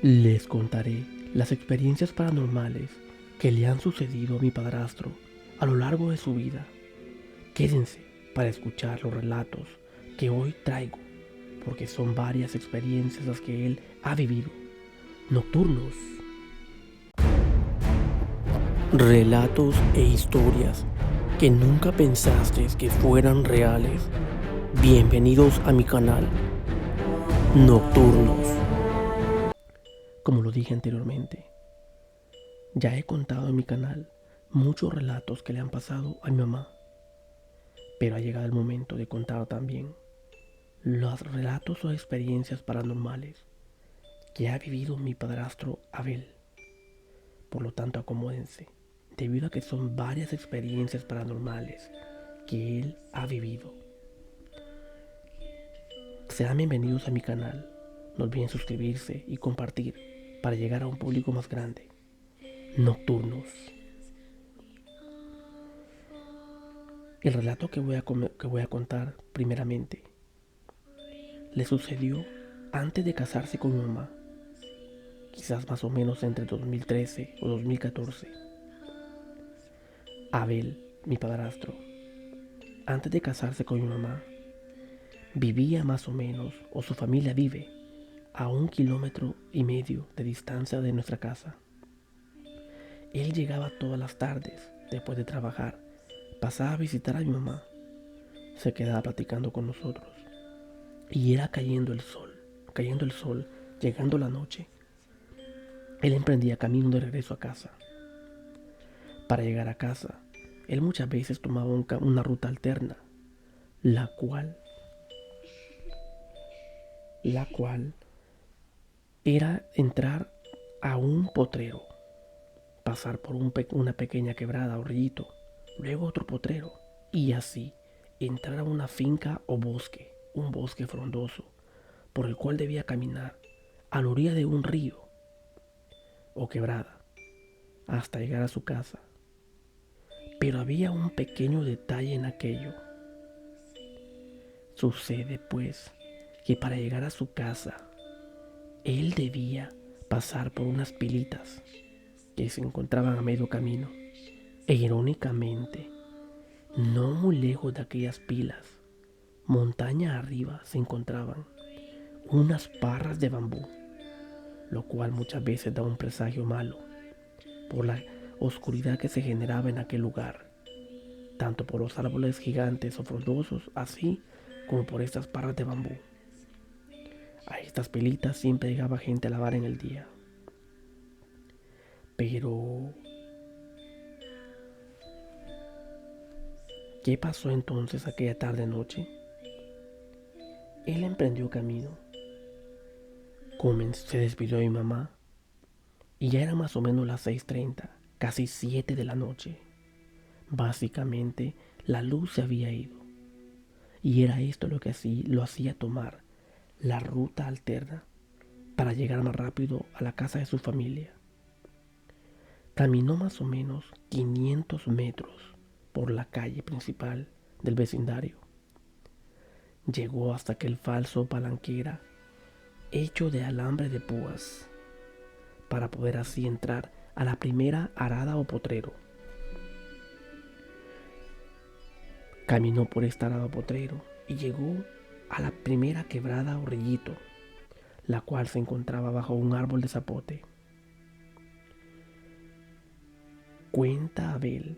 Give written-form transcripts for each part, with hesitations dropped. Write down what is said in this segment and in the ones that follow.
Les contaré las experiencias paranormales que le han sucedido a mi padrastro a lo largo de su vida. Quédense para escuchar los relatos que hoy traigo, porque son varias experiencias las que él ha vivido. Nocturnos. Relatos e historias que nunca pensaste que fueran reales. Bienvenidos a mi canal, Nocturnos. Como lo dije anteriormente, ya he contado en mi canal muchos relatos que le han pasado a mi mamá, pero ha llegado el momento de contar también los relatos o experiencias paranormales que ha vivido mi padrastro Abel. Por lo tanto, acomódense, debido a que son varias experiencias paranormales que él ha vivido. Sean bienvenidos a mi canal. No olviden suscribirse y compartir para llegar a un público más grande. Nocturnos. El relato que voy a contar primeramente le sucedió antes de casarse con mi mamá, quizás más o menos entre 2013 o 2014. Abel, mi padrastro, antes de casarse con mi mamá, vivía más o menos, o su familia vive, a 1,5 kilómetros de distancia de nuestra casa. Él llegaba todas las tardes, después de trabajar, pasaba a visitar a mi mamá, se quedaba platicando con nosotros, y era cayendo el sol, llegando la noche. Él emprendía camino de regreso a casa. Para llegar a casa, él muchas veces tomaba una ruta alterna, la cual era entrar a un potrero, pasar por una pequeña quebrada o rillito, luego otro potrero, y así entrar a una finca o bosque, un bosque frondoso, por el cual debía caminar a la orilla de un río o quebrada, hasta llegar a su casa. Pero había un pequeño detalle en aquello. Sucede pues que para llegar a su casa, él debía pasar por unas pilitas que se encontraban a medio camino. E irónicamente, no muy lejos de aquellas pilas, montaña arriba, se encontraban unas parras de bambú, lo cual muchas veces da un presagio malo por la oscuridad que se generaba en aquel lugar, tanto por los árboles gigantes o frondosos, así como por estas parras de bambú. A estas pilitas siempre llegaba gente a lavar en el día. Pero, ¿qué pasó entonces aquella tarde-noche? Él emprendió camino. Se despidió de mi mamá y ya era más o menos las 6:30, casi 7 de la noche. Básicamente, la luz se había ido y era esto lo que lo hacía tomar la ruta alterna para llegar más rápido a la casa de su familia. Caminó más o menos 500 metros por la calle principal del vecindario. Llegó hasta aquel falso palanquera hecho de alambre de púas para poder así entrar a la primera arada o potrero. Caminó por esta arada o potrero y llegó a la primera quebrada o rillito, la cual se encontraba bajo un árbol de zapote. Cuenta Abel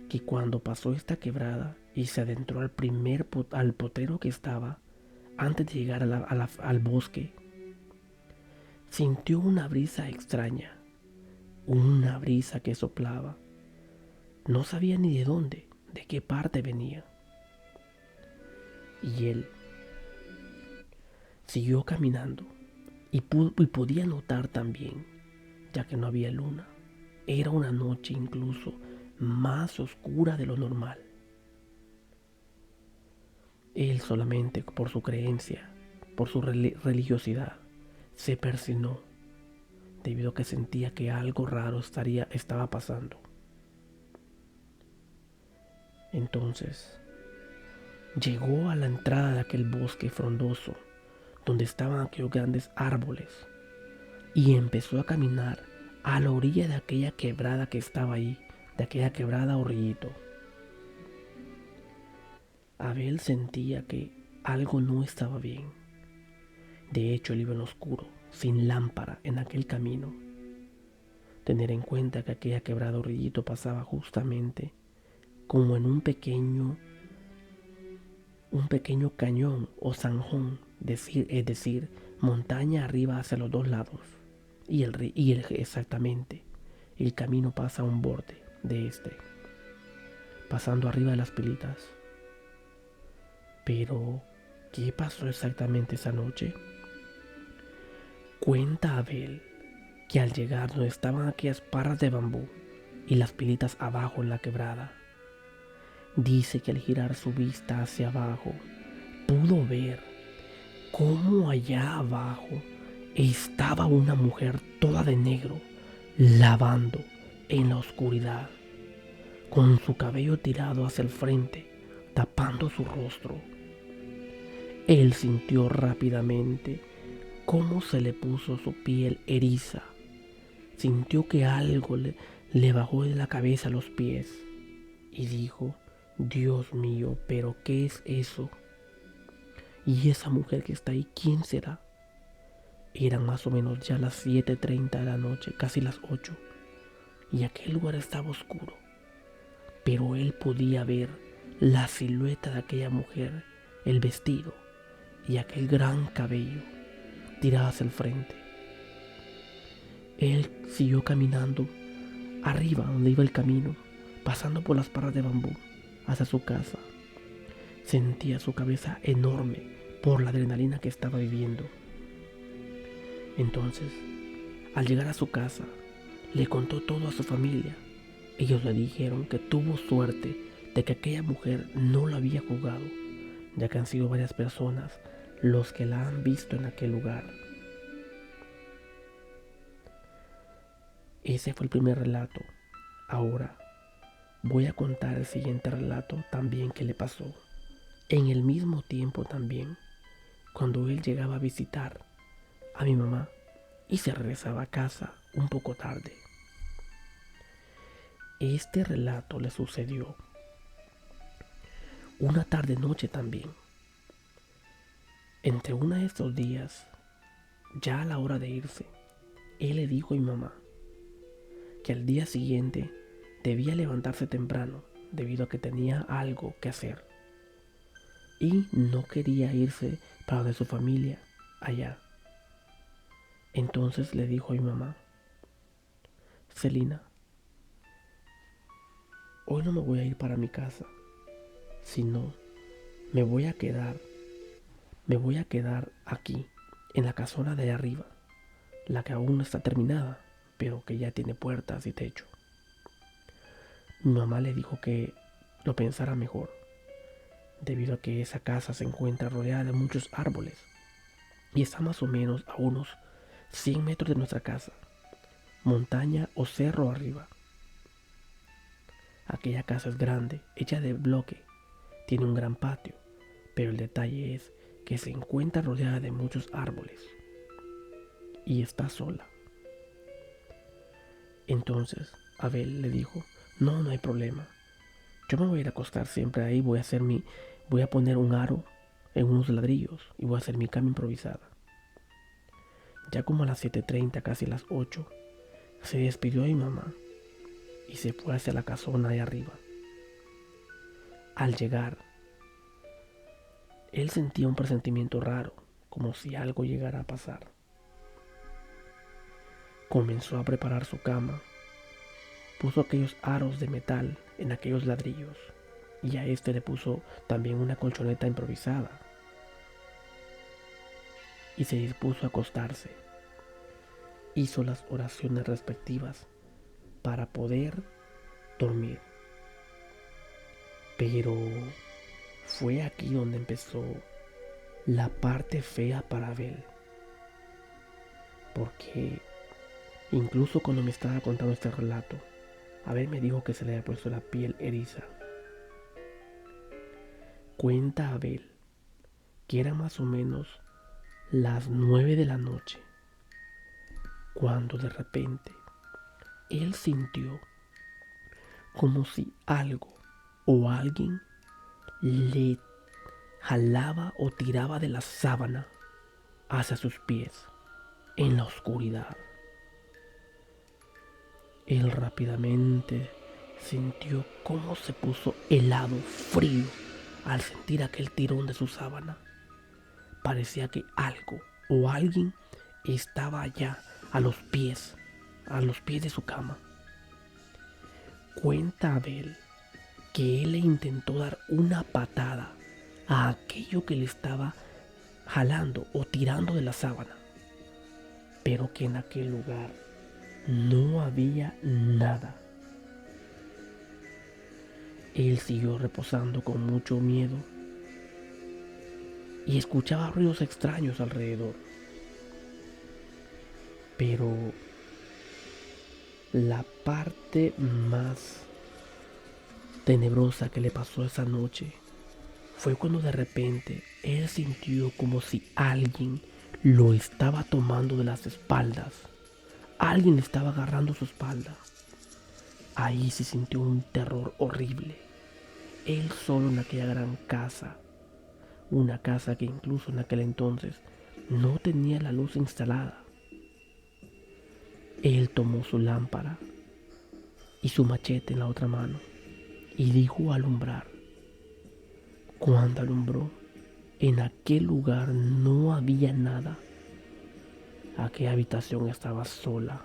que cuando pasó esta quebrada y se adentró al potrero que estaba, antes de llegar al bosque, sintió una brisa extraña, una brisa que soplaba. No sabía ni de dónde, de qué parte venía. Y él siguió caminando y podía notar también, ya que no había luna, era una noche incluso más oscura de lo normal. Él solamente por su creencia, por su religiosidad, se persignó debido a que sentía que algo raro estaba pasando. Entonces, llegó a la entrada de aquel bosque frondoso donde estaban aquellos grandes árboles y empezó a caminar a la orilla de aquella quebrada que estaba ahí, de aquella quebrada o rillito. Abel sentía que algo no estaba bien. De hecho, él iba en lo oscuro, sin lámpara, en aquel camino. Tener en cuenta que aquella quebrada o rillito pasaba justamente como en un pequeño cañón o zanjón, es decir, montaña arriba hacia los dos lados. Exactamente, el camino pasa a un borde de este, pasando arriba de las pilitas. Pero, ¿qué pasó exactamente esa noche? Cuenta Abel que al llegar donde estaban aquellas parras de bambú y las pilitas abajo en la quebrada, dice que al girar su vista hacia abajo, pudo ver cómo allá abajo estaba una mujer toda de negro, lavando en la oscuridad, con su cabello tirado hacia el frente, tapando su rostro. Él sintió rápidamente cómo se le puso su piel eriza. Sintió que algo le bajó de la cabeza a los pies y dijo: Dios mío, ¿pero qué es eso? ¿Y esa mujer que está ahí, quién será? Eran más o menos ya las 7:30 de la noche, casi las 8, y aquel lugar estaba oscuro, pero él podía ver la silueta de aquella mujer, el vestido y aquel gran cabello tirado hacia el frente. Él siguió caminando arriba donde iba el camino, pasando por las parras de bambú hacia su casa. Sentía su cabeza enorme por la adrenalina que estaba viviendo. Entonces, al llegar a su casa, le contó todo a su familia. Ellos le dijeron que tuvo suerte de que aquella mujer no la había jugado, ya que han sido varias personas los que la han visto en aquel lugar. Ese fue el primer relato. Ahora voy a contar el siguiente relato también que le pasó. En el mismo tiempo también, cuando él llegaba a visitar a mi mamá y se regresaba a casa un poco tarde. Este relato le sucedió una tarde noche también. Entre uno de estos días, ya a la hora de irse, él le dijo a mi mamá que al día siguiente debía levantarse temprano debido a que tenía algo que hacer y no quería irse para donde su familia allá. Entonces le dijo a mi mamá: Celina, hoy no me voy a ir para mi casa, sino me voy a quedar aquí en la casona de arriba, la que aún no está terminada, pero que ya tiene puertas y techo. Mi mamá le dijo que lo pensara mejor, debido a que esa casa se encuentra rodeada de muchos árboles y está más o menos a unos 100 metros de nuestra casa, montaña o cerro arriba. Aquella casa es grande, hecha de bloque, tiene un gran patio, pero el detalle es que se encuentra rodeada de muchos árboles y está sola. Entonces Abel le dijo: no hay problema. Yo me voy a ir a acostar siempre ahí, voy a poner un aro en unos ladrillos y voy a hacer mi cama improvisada. Ya como a las 7:30, casi las 8, se despidió de mi mamá y se fue hacia la casona de arriba. Al llegar, él sentía un presentimiento raro, como si algo llegara a pasar. Comenzó a preparar su cama, puso aquellos aros de metal en aquellos ladrillos y a este le puso también una colchoneta improvisada y se dispuso a acostarse. Hizo las oraciones respectivas para poder dormir. Pero fue aquí donde empezó la parte fea para Abel, porque incluso cuando me estaba contando este relato, Abel me dijo que se le había puesto la piel eriza. Cuenta Abel que era más o menos las 9 de la noche cuando de repente él sintió como si algo o alguien le jalaba o tiraba de la sábana hacia sus pies en la oscuridad. Él rápidamente sintió cómo se puso helado, frío, al sentir aquel tirón de su sábana. Parecía que algo o alguien estaba allá a los pies de su cama. Cuenta Abel que él le intentó dar una patada a aquello que le estaba jalando o tirando de la sábana, pero que en aquel lugar no había nada. Él siguió reposando con mucho miedo y escuchaba ruidos extraños alrededor. Pero la parte más tenebrosa que le pasó esa noche fue cuando de repente él sintió como si alguien lo estaba tomando de las espaldas. Alguien le estaba agarrando su espalda. Ahí se sintió un terror horrible. Él solo en aquella gran casa. Una casa que incluso en aquel entonces no tenía la luz instalada. Él tomó su lámpara y su machete en la otra mano y dijo alumbrar. Cuando alumbró, en aquel lugar no había nada. Aquella habitación estaba sola.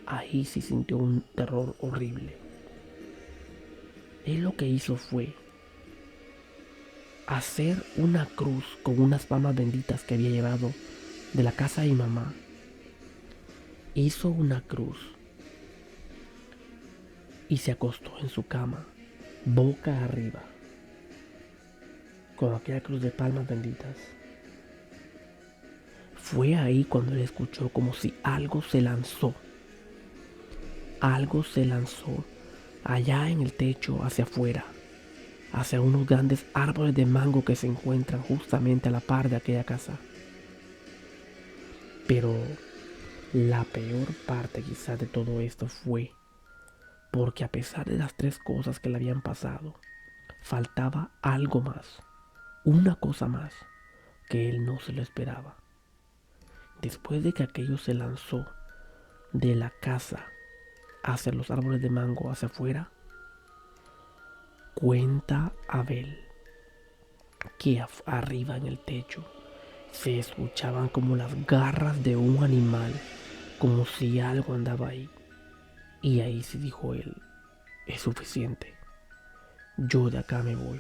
Ahí sí sintió un terror horrible. Él lo que hizo fue hacer una cruz con unas palmas benditas que había llevado de la casa de mi mamá. Hizo una cruz y se acostó en su cama, boca arriba, con aquella cruz de palmas benditas. Fue ahí cuando él escuchó como si algo se lanzó. Algo se lanzó allá en el techo hacia afuera, hacia unos grandes árboles de mango que se encuentran justamente a la par de aquella casa. Pero la peor parte quizás de todo esto fue porque a pesar de las tres cosas que le habían pasado, faltaba algo más, una cosa más, que él no se lo esperaba. Después de que aquello se lanzó de la casa hacia los árboles de mango hacia afuera, cuenta Abel que arriba en el techo se escuchaban como las garras de un animal, como si algo andaba ahí. Y ahí sí dijo él, es suficiente, yo de acá me voy.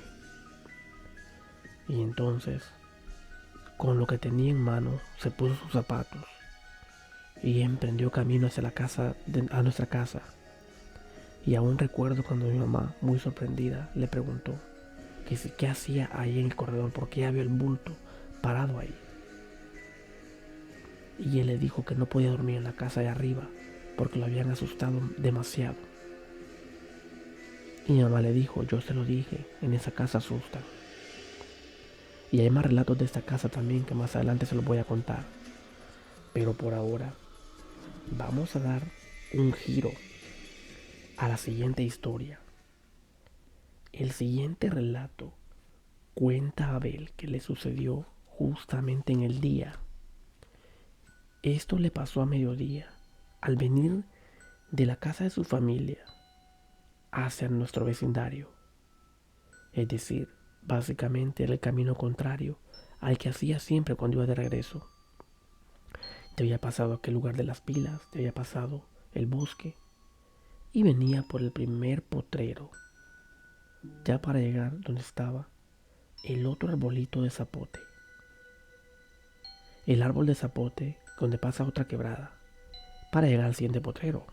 Y entonces, con lo que tenía en mano, se puso sus zapatos y emprendió camino hacia la casa, a nuestra casa. Y aún recuerdo cuando mi mamá, muy sorprendida, le preguntó que qué hacía ahí en el corredor, porque ella vio el bulto parado ahí. Y él le dijo que no podía dormir en la casa de arriba porque lo habían asustado demasiado. Y mi mamá le dijo, yo se lo dije, en esa casa asustan. Y hay más relatos de esta casa también que más adelante se los voy a contar. Pero por ahora vamos a dar un giro a la siguiente historia. El siguiente relato cuenta a Abel que le sucedió justamente en el día. Esto le pasó a mediodía, al venir de la casa de su familia hacia nuestro vecindario. Es decir, básicamente era el camino contrario al que hacía siempre cuando iba de regreso. Te había pasado aquel lugar de las pilas, te había pasado el bosque y venía por el primer potrero, ya para llegar donde estaba el otro arbolito de zapote. El árbol de zapote donde pasa otra quebrada para llegar al siguiente potrero.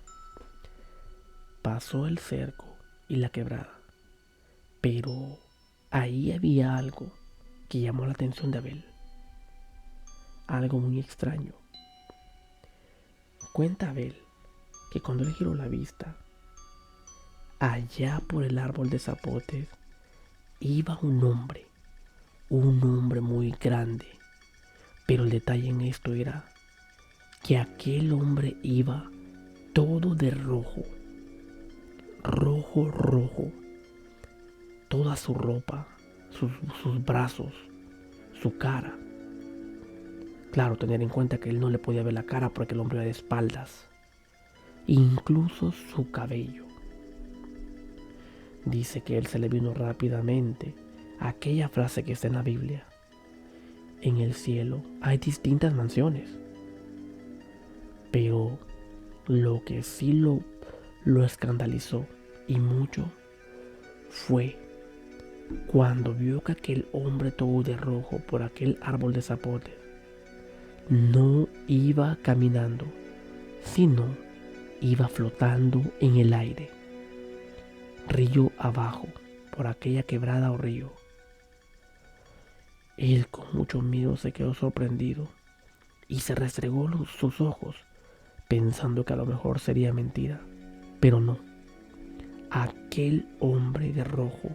Pasó el cerco y la quebrada, pero ahí había algo que llamó la atención de Abel. Algo muy extraño. Cuenta Abel que cuando él giró la vista, allá por el árbol de zapotes iba un hombre muy grande. Pero el detalle en esto era que aquel hombre iba todo de rojo, rojo, rojo, toda su ropa, sus brazos, su cara. Claro, tener en cuenta que él no le podía ver la cara porque el hombre iba de espaldas, incluso su cabello. Dice que él se le vino rápidamente aquella frase que está en la Biblia: en el cielo hay distintas mansiones. Pero lo que sí lo escandalizó y mucho fue cuando vio que aquel hombre todo de rojo por aquel árbol de zapote no iba caminando, sino iba flotando en el aire, río abajo, por aquella quebrada o río. Él con mucho miedo se quedó sorprendido y se restregó sus ojos pensando que a lo mejor sería mentira. Pero no, aquel hombre de rojo,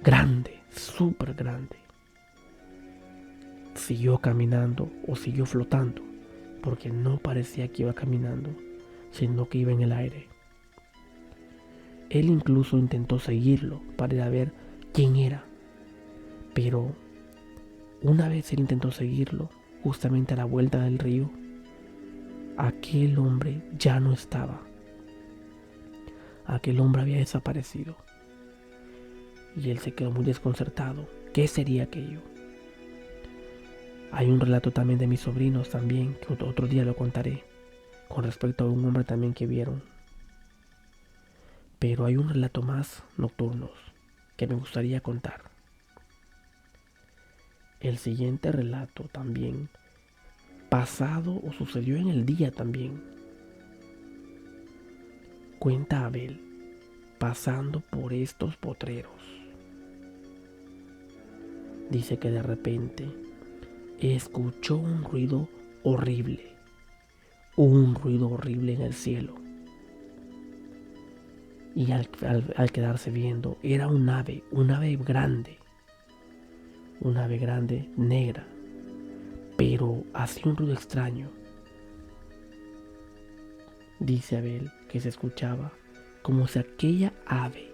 grande, súper grande, siguió caminando o siguió flotando, porque no parecía que iba caminando, sino que iba en el aire. Él incluso intentó seguirlo para ir a ver quién era, pero una vez él intentó seguirlo, justamente a la vuelta del río, aquel hombre ya no estaba. Aquel hombre había desaparecido. Y él se quedó muy desconcertado. ¿Qué sería aquello? Hay un relato también de mis sobrinos también, que otro día lo contaré, con respecto a un hombre también que vieron. Pero hay un relato más nocturnos que me gustaría contar. El siguiente relato también, pasado o sucedió en el día también. Cuenta Abel pasando por estos potreros. Dice que de repente escuchó un ruido horrible en el cielo. Y al quedarse viendo, era un ave grande, negra, pero hacía un ruido extraño. Dice Abel que se escuchaba como si aquella ave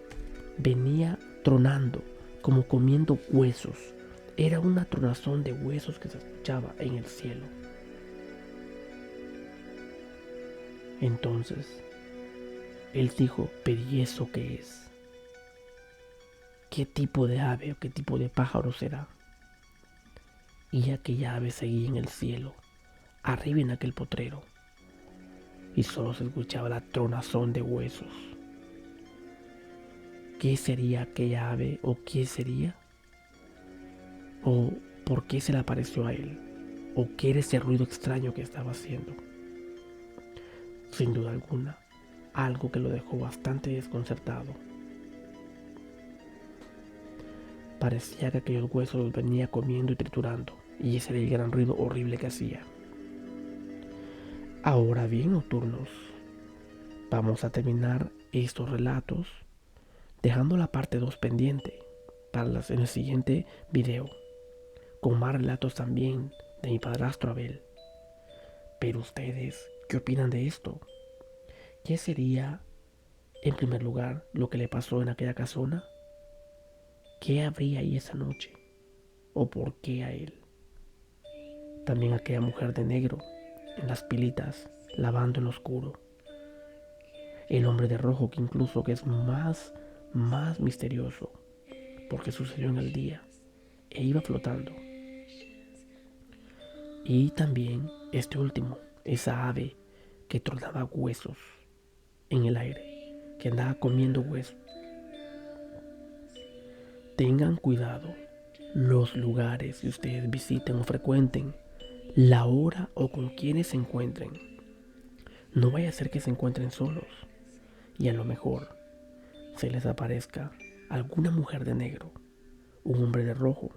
venía tronando, como comiendo huesos. Era una tronazón de huesos que se escuchaba en el cielo. Entonces, él dijo: ¿pero y eso qué es? ¿Qué tipo de ave o qué tipo de pájaro será? Y aquella ave seguía en el cielo, arriba en aquel potrero, y solo se escuchaba la tronazón de huesos. ¿Qué sería aquella ave o qué sería? ¿O por qué se le apareció a él? ¿O qué era ese ruido extraño que estaba haciendo? Sin duda alguna, algo que lo dejó bastante desconcertado. Parecía que aquellos huesos los venía comiendo y triturando, y ese era el gran ruido horrible que hacía. Ahora bien, nocturnos, vamos a terminar estos relatos dejando la parte 2 pendiente en el siguiente video, con más relatos también de mi padrastro Abel. Pero ustedes, ¿qué opinan de esto? ¿Qué sería, en primer lugar, lo que le pasó en aquella casona? ¿Qué habría ahí esa noche? ¿O por qué a él? También aquella mujer de negro en las pilitas, lavando en lo oscuro. El hombre de rojo, que incluso que es más misterioso, porque sucedió en el día e iba flotando. Y también este último, esa ave que tronaba huesos en el aire, que andaba comiendo huesos. Tengan cuidado los lugares que ustedes visiten o frecuenten, la hora o con quienes se encuentren. No vaya a ser que se encuentren solos y a lo mejor se les aparezca alguna mujer de negro, un hombre de rojo,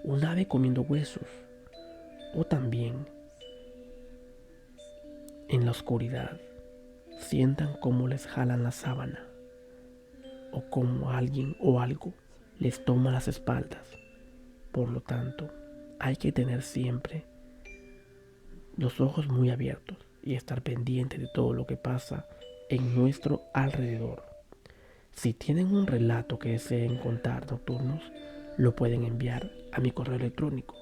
un ave comiendo huesos, o también en la oscuridad sientan cómo les jalan la sábana, o como alguien o algo les toma las espaldas. Por lo tanto, hay que tener siempre los ojos muy abiertos y estar pendiente de todo lo que pasa en nuestro alrededor. Si tienen un relato que deseen contar nocturnos, lo pueden enviar a mi correo electrónico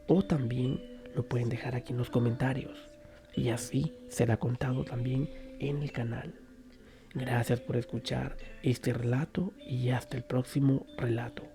o también lo pueden dejar aquí en los comentarios y así será contado también en el canal. Gracias por escuchar este relato y hasta el próximo relato.